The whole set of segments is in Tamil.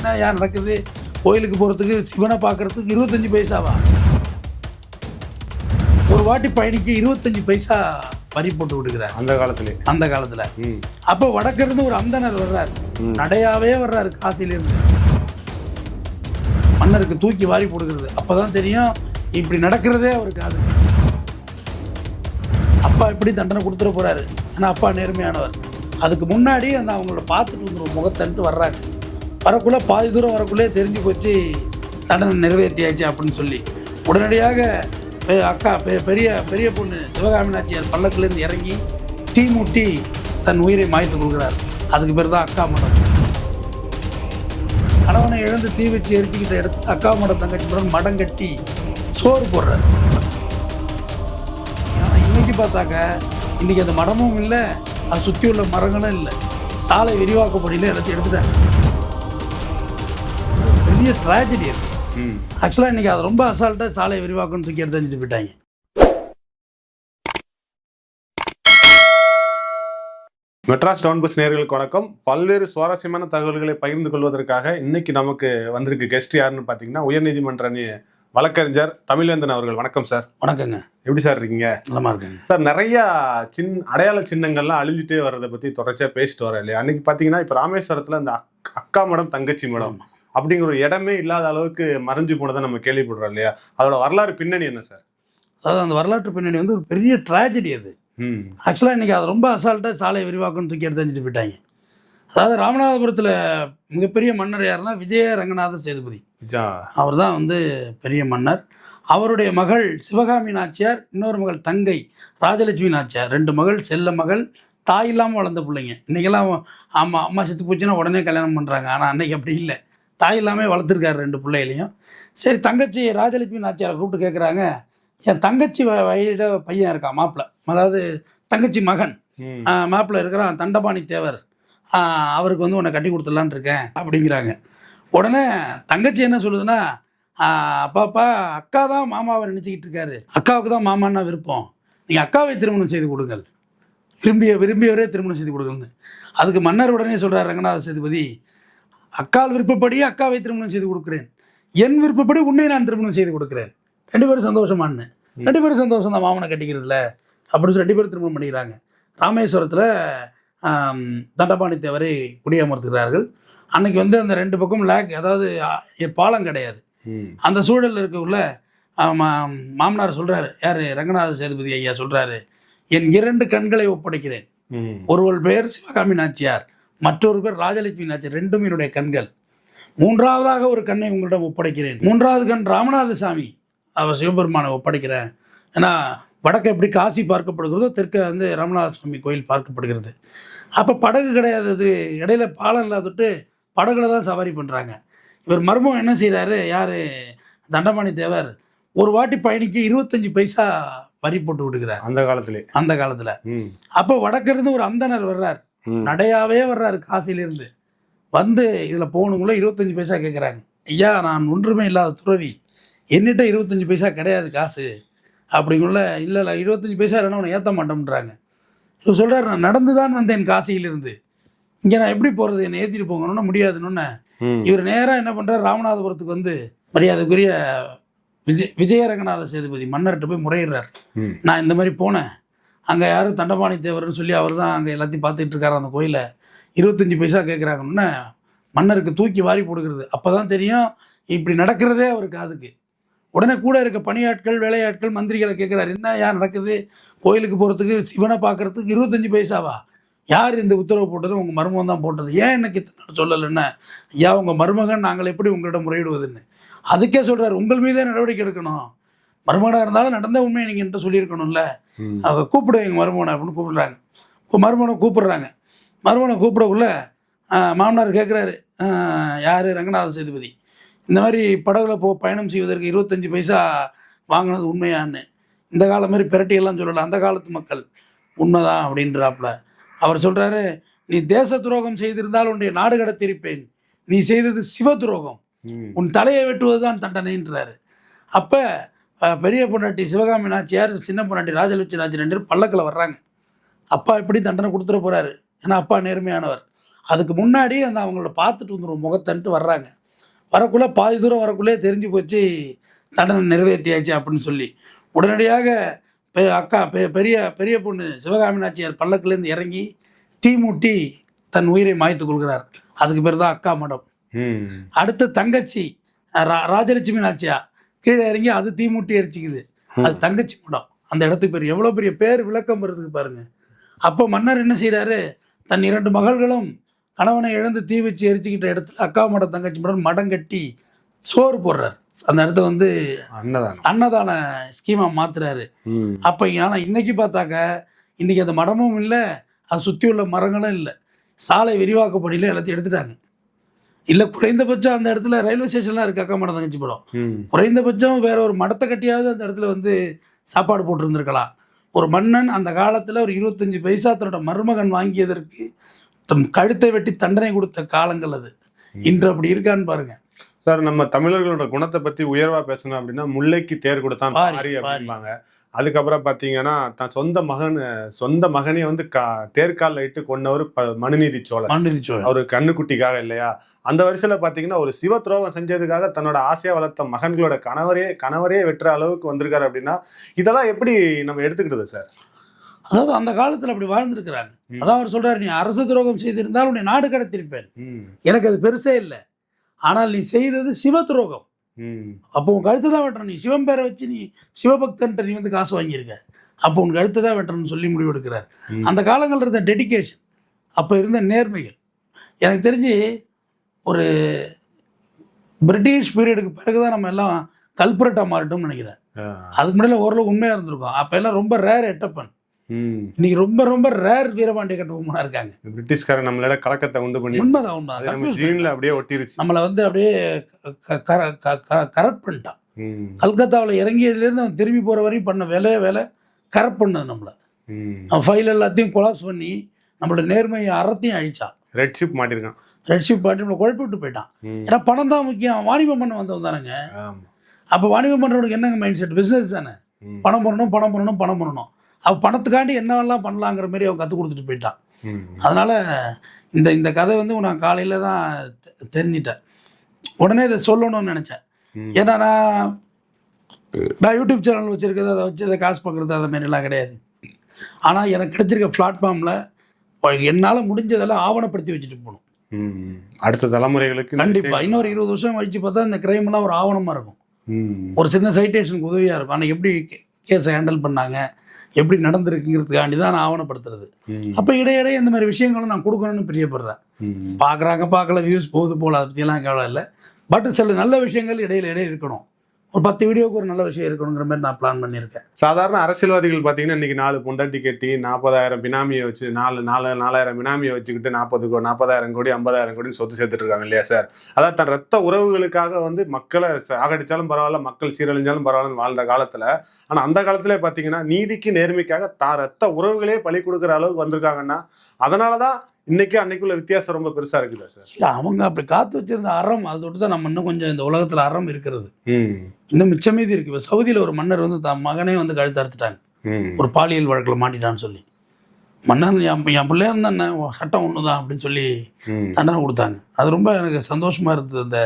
என்ன யார் நடக்குது, கோயிலுக்கு போகிறதுக்கு சிவனை பார்க்குறதுக்கு 25 பைசாவா? ஒரு வாட்டி பயணிக்கு 25 பைசா வரி போட்டு விடுகிறார் அந்த காலத்தில். அப்போ வடக்கிருந்து ஒரு அந்தனர் வர்றார், நடையாவே வர்றாரு காசிலிருந்து, மன்னருக்கு தூக்கி வாரி போடுகிறது. அப்போதான் தெரியும் இப்படி நடக்கிறதே அவருக்கு. அதுக்கு அப்பா இப்படி தண்டனை கொடுத்துட போறாரு, ஏன்னா அப்பா நேர்மையானவர். அதுக்கு முன்னாடி அந்த அவங்கள பார்த்துட்டு வந்துடும் முகத்தன்ட்டு வர்றாங்க. வரக்குள்ளே பாதி தூரம் வரக்குள்ளே தெரிஞ்சு போச்சு தண்டனை நிறைவேற்றியாச்சு அப்படின்னு சொல்லி உடனடியாக அக்கா பெரிய பெரிய பொண்ணு சிவகாமி நாச்சியார் பல்லக்கிலேருந்து இறங்கி தீ மூட்டி தன் உயிரை மாய்த்து கொடுக்குறார். அதுக்கு பேர் தான் அக்கா மடம். கணவனை இழந்து தீ வச்சு எரிச்சுக்கிட்ட இடத்துல அக்கா மடம் தங்கச்சி மடம் மடம் கட்டி சோறு போடுறாரு. ஆனால் இன்னைக்கு பார்த்தாக்க இன்னைக்கு அந்த மடமும் இல்லை, அது சுற்றி உள்ள மரங்களும் இல்லை, சாலை விரிவாக்கப்படியில் எல்லாத்தையும் எடுத்துட்டாங்க. பெரிய ட்ராஜடி அது. ஆக்சுவலாக இன்றைக்கி அது ரொம்ப அசால்ட்டாக சாலை விரிவாக்கம் தூக்கி எடுத்து செஞ்சுட்டு போயிட்டாங்க. மெட்ராஸ் டவுன் பஸ் நேயர்களுக்கு வணக்கம். பல்வேறு சுவாரஸ்யமான தகவல்களை பகிர்ந்து கொள்வதற்காக இன்னைக்கு நமக்கு வந்திருக்கு கெஸ்ட் யாருன்னு பார்த்தீங்கன்னா உயர்நீதிமன்ற வழக்கறிஞர் தமிழ்வேந்தன் அவர்கள். வணக்கம் சார். வணக்கங்க. எப்படி சார் இருக்கீங்க? நல்லா இருக்குங்க சார். நிறைய அடையாள சின்னங்கள்லாம் அழிஞ்சிட்டே வர்றதை பற்றி தொடர்ச்சியாக பேசிட்டு வரேன் இல்லையா? அன்னைக்கு பார்த்தீங்கன்னா இப்போ ராமேஸ்வரத்தில் அந்த அக்கா மடம் தங்கச்சி மடம் அப்படிங்கிற ஒரு இடமே இல்லாத அளவுக்கு மறைஞ்சு போனதை நம்ம கேள்விப்படுறோம் இல்லையா? அதோட வரலாறு பின்னணி என்ன சார்? அதாவது அந்த வரலாற்று பின்னணி வந்து ஒரு பெரிய ட்ராஜடி அது. ஆக்சுவலாக இன்றைக்கி அது ரொம்ப அசால்ட்டாக சாலை விரிவாக்கம் தூக்கி எடுத்து செஞ்சுட்டு போயிட்டாங்க. அதாவது ராமநாதபுரத்தில் மிகப்பெரிய மன்னர் யாருன்னா விஜய ரங்கநாத சேதுபதி. அவர் தான் வந்து பெரிய மன்னர். அவருடைய மகள் சிவகாமி நாச்சியார், இன்னொரு மகள் தங்கை ராஜலட்சுமி நாச்சியார், 2 மகள், செல்ல மகள், தாய் இல்லாமல் வளர்ந்த பிள்ளைங்க. இன்றைக்கெல்லாம் ஆமாம் அம்மா செத்து போச்சுன்னா உடனே கல்யாணம் பண்ணுறாங்க. ஆனால் அன்றைக்கி அப்படி இல்லை, தாய் இல்லாமல் வளர்த்துருக்காரு 2 பிள்ளைகளையும். சரி, தங்கச்சி ராஜலட்சுமி நாச்சியாரை கூப்பிட்டு கேட்குறாங்க, என் தங்கச்சி வயலிட பையன் இருக்கான் மாப்பிள்ளை, அதாவது தங்கச்சி மகன் மாப்பிள்ளை இருக்கிறான் தண்டபாணி தேவர், அவருக்கு வந்து உன்னை கட்டி கொடுத்துடலான் இருக்கேன் அப்படிங்கிறாங்க. உடனே தங்கச்சி என்ன சொல்லுதுன்னா, அப்பாப்பா அக்கா தான் மாமாவை நினச்சிக்கிட்டு இருக்காரு, அக்காவுக்கு தான் மாமான்னா விருப்பம், நீங்கள் அக்காவை திருமணம் செய்து கொடுங்கள், விரும்பியவரே திருமணம் செய்து கொடுங்கள்னு. அதுக்கு மன்னர் உடனே சொல்கிறார் ரங்கநாத சேதுபதி, அக்கால் விருப்பப்படி அக்காவை திருமணம் செய்து கொடுக்குறேன், என் விருப்பப்படி உன்னை நான் திருமணம் செய்து கொடுக்குறேன், 2 பேரும் சந்தோஷமானு. 2 பேரும் சந்தோஷம் தான் மாமனை கட்டிக்கிறதுல அப்படின்னு சொல்லி 2 பேரும் திருமணம் பண்ணிக்கிறாங்க. ராமேஸ்வரத்தில் தண்டபாணி தேவரை குடியமர்த்துகிறார்கள். அன்னைக்கு வந்து அந்த 2 பக்கம் அதாவது பாலம் கிடையாது. அந்த சூழலில் இருக்கக்குள்ள மாமனார் சொல்கிறாரு, யார் ரங்கநாத சேதுபதி ஐயா சொல்கிறாரு, என் 2 கண்களை ஒப்படைக்கிறேன், ஒருவள் பெயர் சிவகாமி நாச்சியார், மற்றொரு பேர் ராஜலட்சுமி நாச்சியார், 2ம் என்னுடைய கண்கள், 3ஆவதாக ஒரு கண்ணை உங்களிடம் ஒப்படைக்கிறேன், 3ஆவது கண் ராமநாத சாமி அவர் சிவபெருமானை ஒப்படைக்கிறேன். ஏன்னா வடக்கு எப்படி காசி பார்க்கப்படுகிறதோ தெற்க வந்து ராமநாத சுவாமி கோயில் பார்க்கப்படுகிறது. அப்போ படகு கிடையாது, அது இடையில பாலம் இல்லாதொட்டு படகுல தான் சவாரி பண்ணுறாங்க. இவர் மர்மம் என்ன செய்கிறாரு, யார் தண்டபாணி தேவர், ஒரு வாட்டி பயணிக்கு 25 பைசா வரி போட்டு விடுகிறார் அந்த காலத்தில். அப்போ வடக்கிருந்து ஒரு அந்தனர் வர்றார், நடையாவே வர்றாரு காசிலிருந்து வந்து, இதில் போகணுங்களோ 25 பைசா கேட்குறாங்க. ஐயா நான் ஒன்றுமே இல்லாத துறவி, என்னிட்ட 25 பைசா கிடையாது காசு அப்படிங்குள்ள. இல்லை 25 பைசா இல்லைன்னா உன்னை ஏற்ற மாட்டோம்ன்றாங்க. இவர் சொல்கிறார், நான் நடந்து தான் வந்தேன் காசியிலிருந்து, இங்கே நான் எப்படி போகிறது, என்னை ஏற்றிட்டு போங்கன்னு முடியாதுன்னு. இவர் நேராக என்ன பண்ணுறார், ராமநாதபுரத்துக்கு வந்து மரியாதைக்குரிய விஜய ரங்கநாத சேதுபதி மன்னர்கிட்ட போய் முறையிடுறார். நான் இந்த மாதிரி போனேன், அங்கே யாரும் தண்டபாணி தேவர்னு சொல்லி அவர் தான் அங்கே எல்லாத்தையும் பார்த்துட்டு இருக்காரு அந்த கோயிலை, 25 பைசா கேட்குறாங்கன்னு மன்னருக்கு தூக்கி வாரி போடுகிறது. அப்போ தான் தெரியும் இப்படி நடக்கிறதே அவருக்கு. அதுக்கு உடனே கூட இருக்க பணியாட்கள் வேலையாட்கள் மந்திரிகளை கேட்குறாரு, என்ன யார் நடக்குது, கோயிலுக்கு போகிறதுக்கு சிவனை பார்க்குறதுக்கு 25 பைசாவா, யார் இந்த உத்தரவு போட்டது, உங்கள் மருமகன் தான் போட்டது, ஏன் எனக்கு இத்தனை சொல்லலைன்னா, ஐயா உங்கள் மருமகன் நாங்கள் எப்படி உங்கள்கிட்ட முறையிடுவதுன்னு. அதுக்கே சொல்கிறார், உங்கள் மீதே நடவடிக்கை எடுக்கணும், மருமகனாக இருந்தாலும் நடந்த உண்மையை நீங்கள் என்கிட்ட சொல்லியிருக்கணும்ல, அவங்க கூப்பிடு எங்கள் மருமகனை அப்படின்னு கூப்பிடுறாங்க. இப்போ மருமகனை கூப்பிட்றாங்க. மருமகனை கூப்பிடக்குள்ள மாமனார் கேட்குறாரு, யார் ரங்கநாத சேதுபதி, இந்த மாதிரி படகுல பயணம் செய்வதற்கு 25 பைசா வாங்கினது உண்மையான்னு. இந்த காலம் மாதிரி பிரட்டியெல்லாம் சொல்லலை, அந்த காலத்து மக்கள் உண்மைதான் அப்படின்றாப்புல. அவர் சொல்கிறாரு, நீ தேச துரோகம் செய்திருந்தால் உன்னுடைய நாடு கடத்திருப்பேன், நீ செய்தது சிவ துரோகம், உன் தலையை வெட்டுவது தான் தண்டனைன்றாரு. அப்போ பெரிய பொண்டாட்டி சிவகாமி நாச்சியார், சின்ன பொண்டாட்டி ராஜலட்சுமி நாச்சியார் 2 பேரும் பல்லக்கில் வர்றாங்க. அப்பா எப்படி தண்டனை கொடுத்துட போகிறாரு, ஏன்னா அப்பா நேர்மையானவர். அதுக்கு முன்னாடி அந்த அவங்கள பார்த்துட்டு வந்துடும் முகத்தன்ட்டு வர்றாங்க. வரக்குள்ளே பாதி தூரம் வரக்குள்ளே தெரிஞ்சு போச்சு தண்டனை நிறைவேற்றியாச்சு அப்படின்னு சொல்லி உடனடியாக அக்கா பெரிய பெரிய பொண்ணு சிவகாமி நாச்சியார் பல்லக்கிலேருந்து இறங்கி தீ மூட்டி தன் உயிரை மாய்த்து கொள்கிறார். அதுக்கு பேர் தான் அக்கா மடம். அடுத்த தங்கச்சி ராஜலட்சுமி நாச்சியா கீழே இறங்கி அது தீ மூட்டி எரிச்சிக்குது, அது தங்கச்சி மடம். அந்த இடத்துக்கு பேர் எவ்வளோ பெரிய பேர் விளக்கம் வருதுக்கு பாருங்க. அப்போ மன்னர் என்ன செய்கிறாரு, தன் 2 மகள்களும் கணவனை இழந்து தீ வச்சு எரிச்சுக்கிட்ட இடத்துல அக்கா மடம் தங்கச்சி மடம் கட்டி சோறு போடுறார். அந்த இடத்த வந்து அன்னதான ஸ்கீமா மாத்துறாரு. அப்போ ஆனால் இன்னைக்கு பார்த்தாக்க இன்னைக்கு அந்த மடமும் இல்லை, அது சுற்றி உள்ள மரங்களும் இல்லை, சாலை விரிவாக்க பணியில் எல்லாத்தையும் எடுத்துட்டாங்க. இல்லை குறைந்தபட்சம் அந்த இடத்துல ரயில்வே ஸ்டேஷன்லாம் இருக்குது அக்கா மடம் தங்கச்சி படம். குறைந்தபட்சம் வேற ஒரு மடத்தை கட்டியாவது அந்த இடத்துல வந்து சாப்பாடு போட்டுருந்துருக்கலாம். ஒரு மன்னன் அந்த காலத்தில் ஒரு 25 பைசா தன்னோட மருமகன் வாங்கியதற்கு தம் கழுத்தை வெட்டி தண்டனை கொடுத்த காலங்கள் அது. இன்று அப்படி இருக்கான்னு பாருங்க சார். நம்ம தமிழர்களோட குணத்தை பத்தி உயர்வா பேசணும் அப்படின்னா முல்லைக்கு தேர் கொடுத்தான் பாரி அப்படிம்பாங்க. அதுக்கப்புறம் பாத்தீங்கன்னா தன் சொந்த மகனே வந்து தேர்காலில் இட்டு கொண்டவர் மனுநீதி சோழர். அவரு கண்ணுக்குட்டிக்காக இல்லையா? அந்த வரிசையில பாத்தீங்கன்னா ஒரு சிவ துரோகம் செஞ்சதுக்காக தன்னோட ஆசையா வளர்த்த மகன்களோட கணவரே வெற்ற அளவுக்கு வந்திருக்காரு அப்படின்னா இதெல்லாம் எப்படி நம்ம எடுத்துக்கிட்டது சார்? அதாவது அந்த காலத்தில் அப்படி வாழ்ந்துருக்கிறாங்க. அதான் அவர் சொல்றாரு, நீ அரசு துரோகம் செய்திருந்தால் உன்னை நாடு கடத்திருப்பேன், எனக்கு அது பெருசே இல்லை. ஆனால் நீ செய்தது சிவ துரோகம். அப்போ உன் கழுத்து தான் வெட்டணும். நீ சிவன் பேரை வச்சு நீ சிவபக்தன்ட்ட நீ வந்து காசு வாங்கியிருக்க, அப்போ உன் கழுத்து தான் வெட்டணும்னு சொல்லி முடிவு எடுக்கிறார். அந்த காலங்களில் இருந்த டெடிக்கேஷன், அப்போ இருந்த நேர்மைகள், எனக்கு தெரிஞ்சு ஒரு பிரிட்டிஷ் பீரியடுக்கு பிறகுதான் நம்ம எல்லாம் கல்பரேட்டாக மாறிட்டோம்னு நினைக்கிறேன். அதுக்கு முன்னாடி ஓரளவு உண்மையாக இருந்திருக்கும். அப்போ எல்லாம் ரொம்ப ரேர் எட்டப்பன், இன்னைக்கு ரொம்ப ரொம்ப ரேர் வீரபாண்டிய கட்டபொம்மனா இருக்காங்க. பிரிட்டிஷ்காரன் நம்மளோட கலக்கத்தை உண்டு பண்ணி உண்மைதான் அப்படியே ஒட்டிருச்சு, நம்மளை வந்து அப்படியே கரெக்ட் பண்ணிட்டான். கல்கத்தாவில் இறங்கியதுலேருந்து அவன் திரும்பி போகிற வரையும் பண்ண வேலை கரெக்ட் பண்ணது நம்மளை. அவன் ஃபைல் எல்லாத்தையும் கொலாப்ஸ் பண்ணி நம்மளோட நேர்மையை அறத்தையும் அழிச்சான். ரெட் ஷிப் மாட்டி நம்மளை குழப்பி விட்டு போயிட்டான். ஏன்னா பணம் தான் முக்கியம். வாணிபம் பண்ண வந்தவன் தானேங்க. அப்போ வாணிபம் பண்ணுறவனுக்கு என்னங்க மைண்ட் செட்? பிஸ்னஸ் தானே, பணம் பண்ணணும். அவன் பணத்துக்காண்டி என்னவெல்லாம் பண்ணலாங்கிற மாதிரி அவன் கற்றுக் கொடுத்துட்டு போயிட்டான். அதனால் இந்த கதை வந்து நான் காலையில் தான் தெரிஞ்சிட்டேன். உடனே இதை சொல்லணும்னு நினச்சேன். ஏன்னா நான் யூடியூப் சேனல் வச்சுருக்கிறது, அதை வச்சு அதை காசு பார்க்குறது அதை மாரிலாம் கிடையாது. ஆனால் எனக்கு கிடைச்சிருக்க பிளாட்ஃபார்மில் என்னால் முடிஞ்சதெல்லாம் ஆவணப்படுத்தி வச்சுட்டு போகணும். அடுத்த தலைமுறைகளுக்கு கண்டிப்பாக இன்னொரு 20 வருஷம் கழிச்சு பார்த்தா இந்த கிரைம்லாம் ஒரு ஆவணமாக இருக்கும், ஒரு சின்ன சைட்டேஷனுக்கு உதவியாக இருக்கும். ஆனால் எப்படி கேஸை ஹேண்டில் பண்ணாங்க, எப்படி நடந்திருக்குங்கிறதுக்காண்டி தான் நான் ஆவணப்படுத்துறது. அப்போ இடையிடையே இந்த மாதிரி விஷயங்களும் நான் கொடுக்கணும்னு பிரியப்படுறேன். பார்க்குறாங்க பார்க்கல, வியூஸ் போகுது போல், அதை பற்றியெல்லாம் கவலை இல்லை. பட் சில நல்ல விஷயங்கள் இடையில இருக்கணும். ஒரு 10 வீடியோக்கு ஒரு நல்ல விஷயம் இருக்கணுங்கிற மாதிரி நான் பிளான் பண்ணியிருக்கேன். சாதாரண அரசியல்வாதிகள் பார்த்தீங்கன்னா இன்றைக்கி 4 பொண்டாட்டி கட்டி 40,000 பினாமியை வச்சு 4,000 பினாமியை வச்சுக்கிட்டு 40,000 கோடி 50,000 கோடி சொத்து சேர்த்துட்டு இருக்காங்க இல்லையா சார்? அதாவது தன் ரத்த உறவுகளுக்காக வந்து மக்களை சாகடிச்சாலும் பரவாயில்ல, மக்கள் சீரழிஞ்சாலும் பரவாயில்லன்னு வாழ்ந்த காலத்தில், ஆனால் அந்த காலத்திலே பார்த்தீங்கன்னா நீதிக்கு நேர்மைக்காக தான் ரத்த உறவுகளே பலி கொடுக்குற அளவுக்கு வந்திருக்காங்கன்னா அதனால தான் இன்னைக்கு அன்னைக்குள்ள வித்தியாசம் ரொம்ப பெருசா இருக்குதா சார்? இல்லை, அவங்க அப்படி காத்து வச்சிருந்த அறம், அதை தொட்டு தான் நம்ம இன்னும் கொஞ்சம் இந்த உலகத்தில் அறம் இருக்கிறது. இன்னும் மிச்சமீதி இருக்கு. இப்போ சவுதியில் ஒரு மன்னர் வந்து தன் மகனே வந்து கழுத்து அறுத்துட்டாங்க, ஒரு பாலியல் வழக்கில் மாட்டிட்டான்னு சொல்லி. மன்னர் என் பிள்ளையா இருந்தா என்ன, சட்டம் ஒன்று தான் அப்படின்னு சொல்லி தண்டனை கொடுத்தாங்க. அது ரொம்ப எனக்கு சந்தோஷமாக இருந்தது அந்த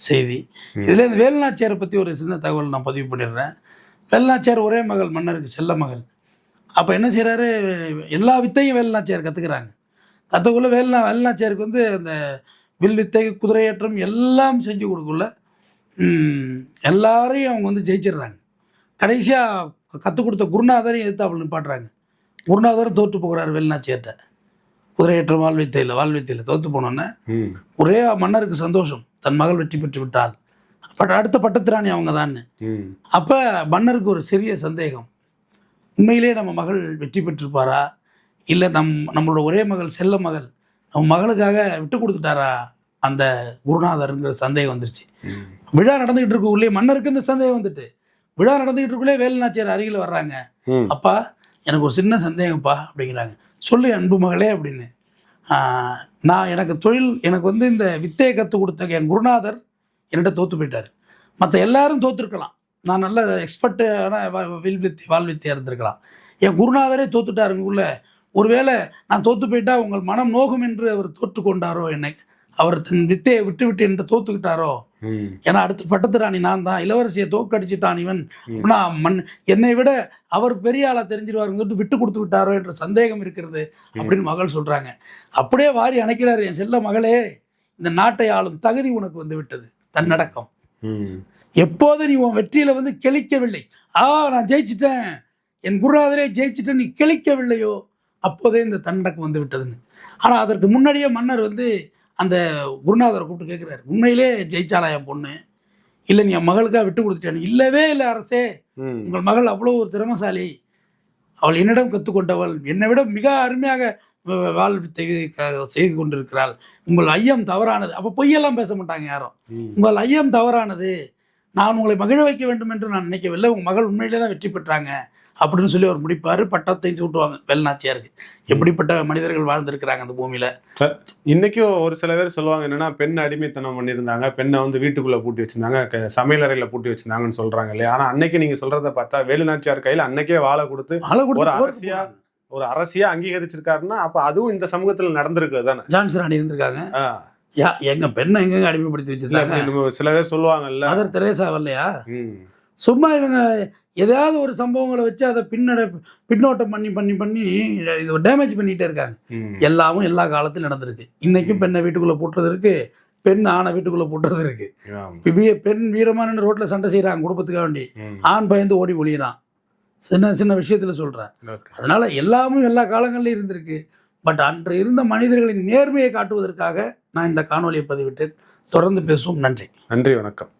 செய்தி. இதில் இந்த வேலுநாச்சியாரை பற்றி ஒரு சின்ன தகவல் நான் பதிவு பண்ணிடுறேன். வேலுநாச்சியார் ஒரே மகள், மன்னருக்கு செல்ல மகள். அப்போ என்ன செய்கிறாரு, எல்லா வித்தையும் வேலுநாச்சியார் கற்றுக்கிறாங்க. கற்றுக்குள்ள வேலுநாச்சியாருக்கு வந்து அந்த வில் வித்தை, குதிரையேற்றம் எல்லாம் செஞ்சு கொடுக்குள்ள எல்லாரையும் அவங்க வந்து ஜெயிச்சிடுறாங்க. கடைசியாக கற்றுக் கொடுத்த குருநாதரையும் எதிர்த்தாப்புல நிப்பாட்டுறாங்க. குருநாதரும் தோற்று போகிறார் வேலுநாச்சியார்கிட்ட. குதிரையேற்றம் வாழ்வித்தையில் தோற்று போனோன்னே ஒரே மன்னருக்கு சந்தோஷம், தன் மகள் வெற்றி பெற்று விட்டால். பட் அடுத்த பட்டத்திராணி அவங்க தான். அப்போ மன்னருக்கு ஒரு சிறிய சந்தேகம், உண்மையிலே நம்ம மகள் வெற்றி பெற்றிருப்பாரா, இல்லை நம்மளோட ஒரே மகள் செல்ல மகள் நம்ம மகளுக்காக விட்டு கொடுத்துட்டாரா அந்த குருநாதருங்கிற சந்தேகம் வந்துருச்சு. விழா நடந்துகிட்டு இருக்குள்ளே மன்னருக்கு இந்த சந்தேகம் வந்துட்டு, விழா நடந்துகிட்டு இருக்குள்ளே வேலுநாச்சியார் அருகில் வர்றாங்க. அப்பா, எனக்கு ஒரு சின்ன சந்தேகம்ப்பா அப்படிங்கிறாங்க. சொல்லு அன்பு மகளே அப்படின்னு. நான் எனக்கு வந்து இந்த வித்தையை கற்றுக் கொடுத்த என் குருநாதர் என்கிட்ட தோற்று போயிட்டார். மற்ற எல்லாரும் தோற்றுருக்கலாம், நான் நல்ல எக்ஸ்பர்ட்டான வாழ்வித்தையாக இருந்திருக்கலாம். என் குருநாதரே தோத்துட்டாருங்க உள்ள, ஒருவேளை நான் தோத்து போயிட்டா உங்கள் மனம் நோகும் என்று அவர் தோற்று கொண்டாரோ, என்னை அவர் தன் வித்தையை விட்டு விட்டு என்று தோத்துக்கிட்டாரோ. ஏன்னா அடுத்த பட்டத்து ராணி நான் தான், இளவரசியை தோக்கடிச்சிட்டான் இவன், அப்படின்னா என்னை விட அவர் பெரிய ஆளா தெரிஞ்சிருவாருன்னு சொல்லிட்டு விட்டு கொடுத்து விட்டாரோ என்ற சந்தேகம் இருக்கிறது அப்படின்னு மகள் சொல்றாங்க. அப்படியே வாரி அணைக்கிறாரு, என் செல்ல மகளே, இந்த நாட்டை ஆளும் தகுதி உனக்கு வந்து விட்டது, தன்னடக்கம். எப்போது நீ உன் வெற்றியில வந்து கிழிக்கவில்லை, நான் ஜெயிச்சிட்டேன், என் குருநாதரே ஜெயிச்சிட்டேன், நீ கிழிக்கவில்லையோ, அப்போதே இந்த தன்னடக்கம் வந்து விட்டதுன்னு. ஆனால் அதற்கு முன்னாடியே மன்னர் வந்து அந்த குருநாதரை கூப்பிட்டு கேட்குறாரு, உண்மையிலே ஜெயிச்சாலா என் பொண்ணு, இல்லை நீ என் மகளுக்காக விட்டு கொடுத்துட்டேன்னு. இல்லவே இல்லை அரசே, உங்கள் மகள் அவ்வளோ ஒரு திறமசாலி, அவள் என்னிடம் கற்றுக்கொண்டவள், என்னை விட மிக அருமையாக வாழ்வித்தை செய்து கொண்டிருக்கிறாள், உங்கள் ஐயம் தவறானது. அப்போ பொய்யெல்லாம் பேச மாட்டாங்க யாரும். உங்கள் ஐயம் தவறானது, நான் உங்களை மகிழ வைக்க வேண்டும் என்று நான் நினைக்கவில்லை, உங்கள் மகள் உண்மையிலே தான் வெற்றி பெற்றாங்க அப்படின்னு சொல்லி அவர் முடிப்பார். பட்டத்தை சூட்டுவாங்க வேலுநாச்சியாருக்கு. எப்படிப்பட்ட மனிதர்கள் வாழ்ந்திருக்கிறாங்க அந்த பூமியில. இன்னைக்கும் ஒரு சில பேர் சொல்லுவாங்க என்னன்னா, பெண் அடிமைத்தனம் பண்ணியிருந்தாங்க, பெண்ணை வந்து வீட்டுக்குள்ள பூட்டி வச்சிருந்தாங்க, சமையலறையில பூட்டி வச்சிருந்தாங்கன்னு சொல்றாங்க இல்லையா. ஆனா அன்னைக்கு நீங்க சொல்றத பார்த்தா வேலுநாச்சியார் கையில அன்னைக்கே வாழை கொடுத்து ஒரு அரசியா அங்கீகரிச்சிருக்காருன்னா, அப்ப அதுவும் இந்த சமூகத்துல நடந்திருக்கு தானே. ஜான்சி ராணி இருந்திருக்காங்க, எங்க பெண்ணை எங்க அடிமைப்படுத்தி வச்சிருந்தாங்க. சில பேர் சொல்லுவாங்கல்ல, மதர் தெரேசா இல்லையா. சும்மா இவங்க ஏதாவது ஒரு சம்பவங்களை வச்சு அதை பின்னோட்டம் பண்ணி பண்ணி பண்ணி இது டேமேஜ் பண்ணிகிட்டே இருக்காங்க. எல்லாமும் எல்லா காலத்திலும் நடந்திருக்கு. இன்றைக்கும் பெண்ணை வீட்டுக்குள்ளே போட்டுறது இருக்குது, பெண் ஆணை வீட்டுக்குள்ளே போட்டுறது இருக்குது. பெண் வீரமான ரோட்டில் சண்டை செய்கிறாங்க குடும்பத்துக்காக வேண்டி, ஆண் பயந்து ஓடி ஒழியிறான். சின்ன சின்ன விஷயத்தில் சொல்கிறேன். அதனால் எல்லாமும் எல்லா காலங்கள்லையும் இருந்திருக்கு. பட் அன்று இருந்த மனிதர்களின் நேர்மையை காட்டுவதற்காக நான் இந்த காணொலியை பதிவிட்டேன். தொடர்ந்து பேசுவோம். நன்றி. நன்றி, வணக்கம்.